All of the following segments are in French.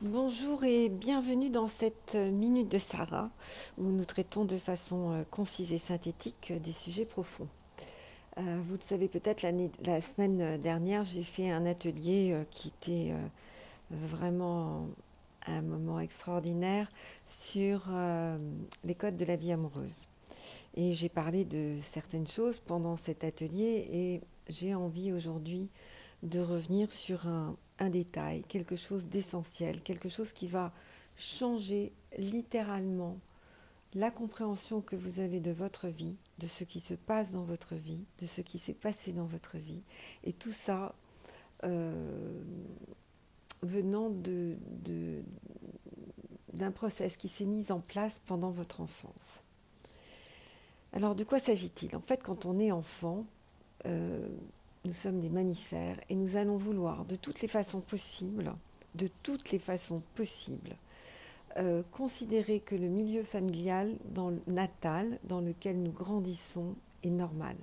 Bonjour et bienvenue dans cette minute de Sarah où nous traitons de façon concise et synthétique des sujets profonds. Vous le savez peut-être, la semaine dernière, j'ai fait un atelier qui était vraiment un moment extraordinaire sur les codes de la vie amoureuse. Et j'ai parlé de certaines choses pendant cet atelier et j'ai envie aujourd'hui de revenir sur un détail, quelque chose d'essentiel, quelque chose qui va changer littéralement la compréhension que vous avez de votre vie, de ce qui se passe dans votre vie, de ce qui s'est passé dans votre vie, et tout ça euh, venant d'un process qui s'est mis en place pendant votre enfance. Alors de quoi s'agit-il? En fait, quand on est enfant, euh, nous sommes des mammifères et nous allons vouloir de toutes les façons possibles, considérer que le milieu familial natal dans lequel nous grandissons est normal.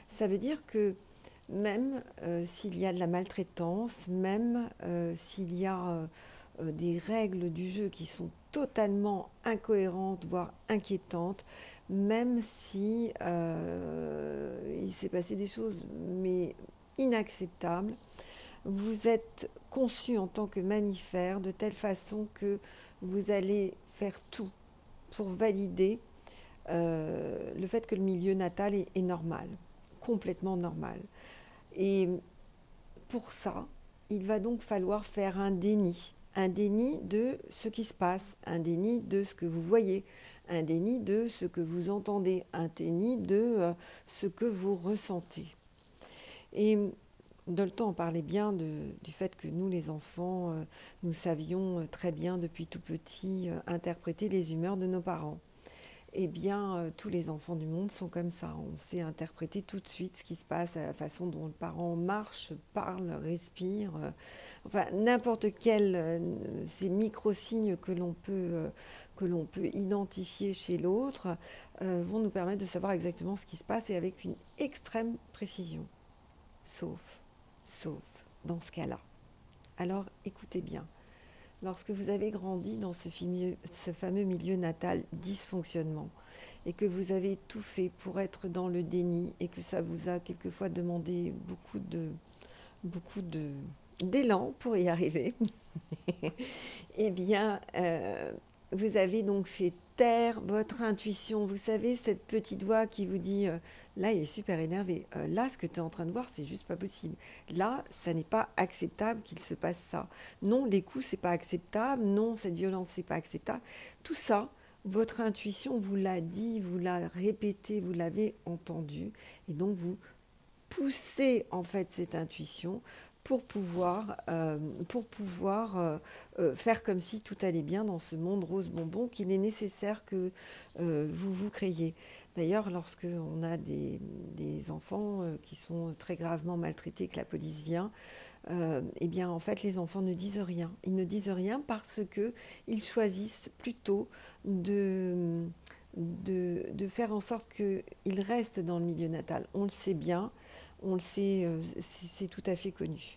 Ça veut dire que même s'il y a de la maltraitance, même s'il y a des règles du jeu qui sont totalement incohérentes, voire inquiétantes, même si il s'est passé des choses mais inacceptables, vous êtes conçu en tant que mammifère de telle façon que vous allez faire tout pour valider le fait que le milieu natal est normal, complètement normal. Et pour ça, il va donc falloir faire un déni de ce qui se passe, un déni de ce que vous voyez, un déni de ce que vous entendez, un déni de ce que vous ressentez. Et Dolton en parlait bien du fait que nous, les enfants, nous savions très bien depuis tout petit interpréter les humeurs de nos parents. Eh bien, tous les enfants du monde sont comme ça. On sait interpréter tout de suite ce qui se passe, à la façon dont le parent marche, parle, respire. Enfin, n'importe quel ces micro-signes que l'on peut identifier chez l'autre vont nous permettre de savoir exactement ce qui se passe et avec une extrême précision. Sauf, sauf dans ce cas-là. Alors, écoutez bien. Lorsque vous avez grandi dans ce fameux milieu natal dysfonctionnement et que vous avez tout fait pour être dans le déni et que ça vous a quelquefois demandé beaucoup d'élan pour y arriver, eh bien, vous avez donc fait taire votre intuition. Vous savez, cette petite voix qui vous dit là, il est super énervé. Là, ce que tu es en train de voir, c'est juste pas possible. Là, ça n'est pas acceptable qu'il se passe ça. Non, les coups, c'est pas acceptable. Non, cette violence, c'est pas acceptable. Tout ça, votre intuition vous l'a dit, vous l'a répété, vous l'avez entendu. Et donc, vous poussez en fait cette intuition pour pouvoir faire comme si tout allait bien dans ce monde rose bonbon qu'il est nécessaire que vous vous créiez. D'ailleurs, lorsque on a des enfants qui sont très gravement maltraités, que la police vient, eh bien en fait les enfants ne disent rien. Ils ne disent rien parce que ils choisissent plutôt de faire en sorte qu'ils restent dans le milieu natal. On le sait bien, on le sait, c'est tout à fait connu.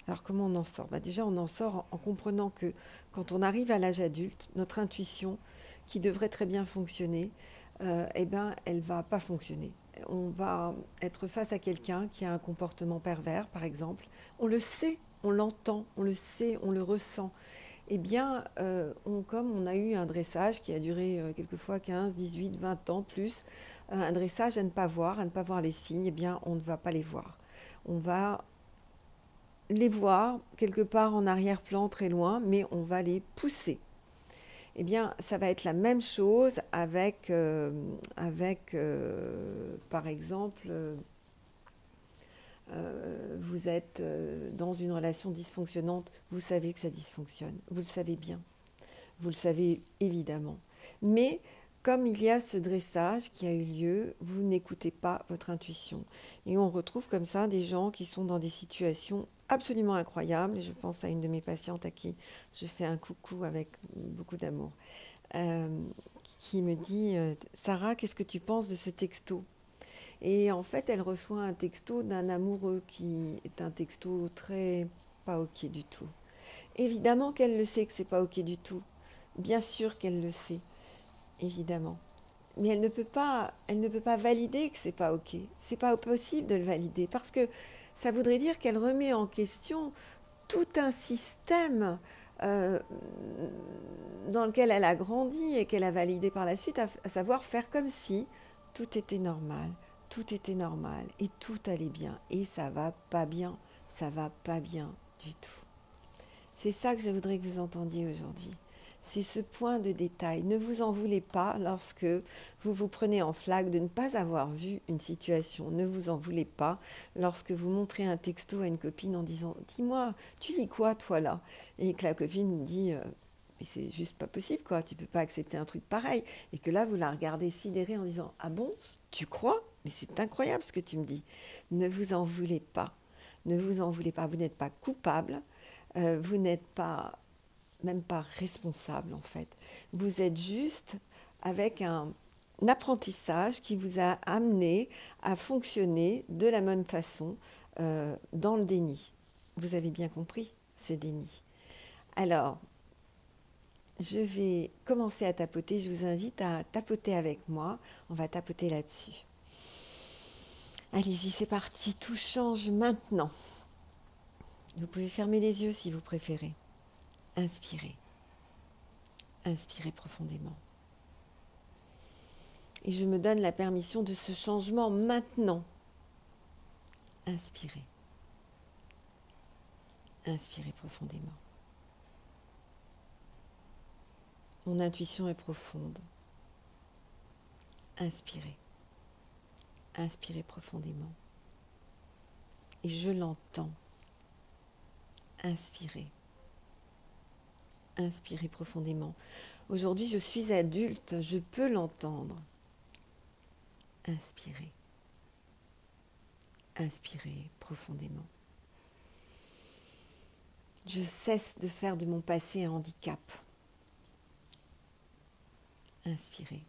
Alors comment on en sort? Déjà, on en sort en comprenant que quand on arrive à l'âge adulte, notre intuition, qui devrait très bien fonctionner, eh ben, elle ne va pas fonctionner. On va être face à quelqu'un qui a un comportement pervers, par exemple. On le sait, on l'entend, on le sait, on le ressent. Eh bien, comme on a eu un dressage qui a duré quelquefois 15, 18, 20 ans plus, un dressage à ne pas voir les signes, eh bien, on ne va pas les voir. On va les voir quelque part en arrière-plan, très loin, mais on va les pousser. Eh bien, ça va être la même chose par exemple, vous êtes dans une relation dysfonctionnante, vous savez que ça dysfonctionne, vous le savez bien. Vous le savez évidemment. Mais comme il y a ce dressage qui a eu lieu, vous n'écoutez pas votre intuition. Et on retrouve comme ça des gens qui sont dans des situations absolument incroyables. Et je pense à une de mes patientes à qui je fais un coucou avec beaucoup d'amour, euh, qui me dit Sarah, qu'est-ce que tu penses de ce texto? Et en fait, elle reçoit un texto d'un amoureux qui est un texto très pas ok du tout. Évidemment qu'elle le sait que c'est pas OK du tout. Bien sûr qu'elle le sait, évidemment. Mais elle ne peut pas valider que c'est pas OK. C'est pas possible de le valider parce que ça voudrait dire qu'elle remet en question tout un système euh, dans lequel elle a grandi et qu'elle a validé par la suite, à savoir faire comme si tout était normal, et tout allait bien. Et ça va pas bien, ça va pas bien du tout. C'est ça que je voudrais que vous entendiez aujourd'hui. C'est ce point de détail. Ne vous en voulez pas lorsque vous vous prenez en flaque de ne pas avoir vu une situation. Ne vous en voulez pas lorsque vous montrez un texto à une copine en disant « Dis-moi, tu lis quoi toi là ?» Et que la copine dit « Mais c'est juste pas possible quoi, tu peux pas accepter un truc pareil. » Et que là vous la regardez sidérée en disant « Ah bon, tu crois? Mais c'est incroyable ce que tu me dis. » Ne vous en voulez pas. Ne vous en voulez pas. Vous n'êtes pas coupable. Vous n'êtes pas, même pas responsable en fait. Vous êtes juste avec un apprentissage qui vous a amené à fonctionner de la même façon dans le déni. Vous avez bien compris ce déni. Alors, je vais commencer à tapoter. Je vous invite à tapoter avec moi. On va tapoter là-dessus. Allez-y, c'est parti. Tout change maintenant. Vous pouvez fermer les yeux si vous préférez. Inspirez. Inspirez profondément. Et je me donne la permission de ce changement maintenant. Inspirez. Inspirez profondément. Mon intuition est profonde. Inspirez. Inspirez profondément. Et je l'entends. Inspirez. Inspirez profondément. Aujourd'hui, je suis adulte, je peux l'entendre. Inspirez. Inspirez profondément. Je cesse de faire de mon passé un handicap. Inspirez.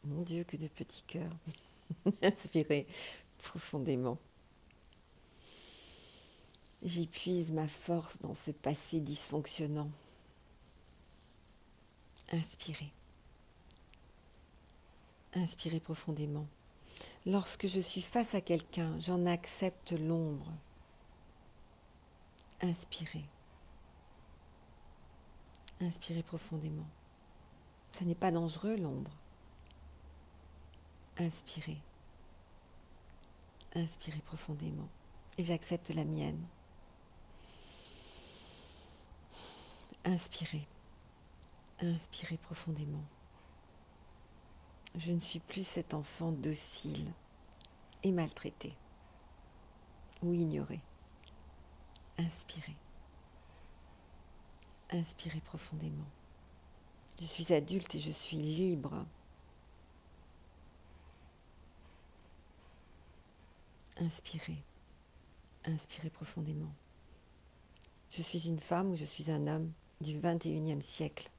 Mon Dieu, que de petits cœurs. Inspirez profondément. J'y puise ma force dans ce passé dysfonctionnant. Inspirez. Inspirez profondément. Lorsque je suis face à quelqu'un, j'en accepte l'ombre. Inspirez. Inspirez profondément. Ça n'est pas dangereux, l'ombre. Inspirez. Inspirez profondément. Et j'accepte la mienne. Inspirez. Inspirez profondément. Je ne suis plus cet enfant docile et maltraité ou ignoré. Inspirez. Inspirez profondément. Je suis adulte et je suis libre. Inspirez. Inspirez profondément. Je suis une femme ou je suis un homme du 21e siècle.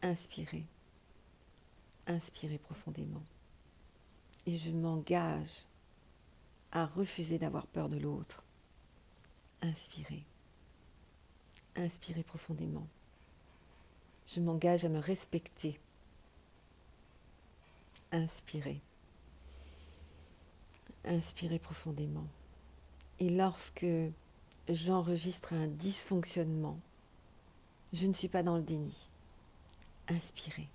Inspirez. Inspirez profondément. Et je m'engage à refuser d'avoir peur de l'autre. Inspirez. Inspirez profondément. Je m'engage à me respecter. Inspirez. Inspirez profondément. Et lorsque j'enregistre un dysfonctionnement, je ne suis pas dans le déni. Inspirez.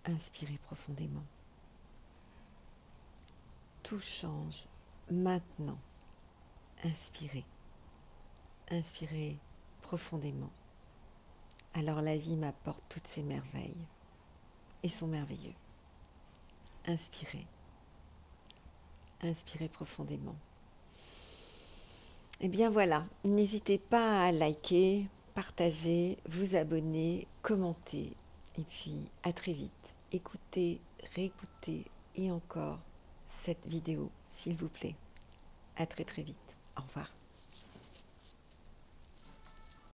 Inspirez profondément. Tout change maintenant. Inspirez. Inspirez profondément. Alors la vie m'apporte toutes ces merveilles et sont merveilleux. Inspirez. Inspirez profondément. Et bien voilà, n'hésitez pas à liker, partager, vous abonner, commenter. Et puis à très vite. Écoutez, réécoutez et encore cette vidéo, s'il vous plaît. À très très vite. Au revoir.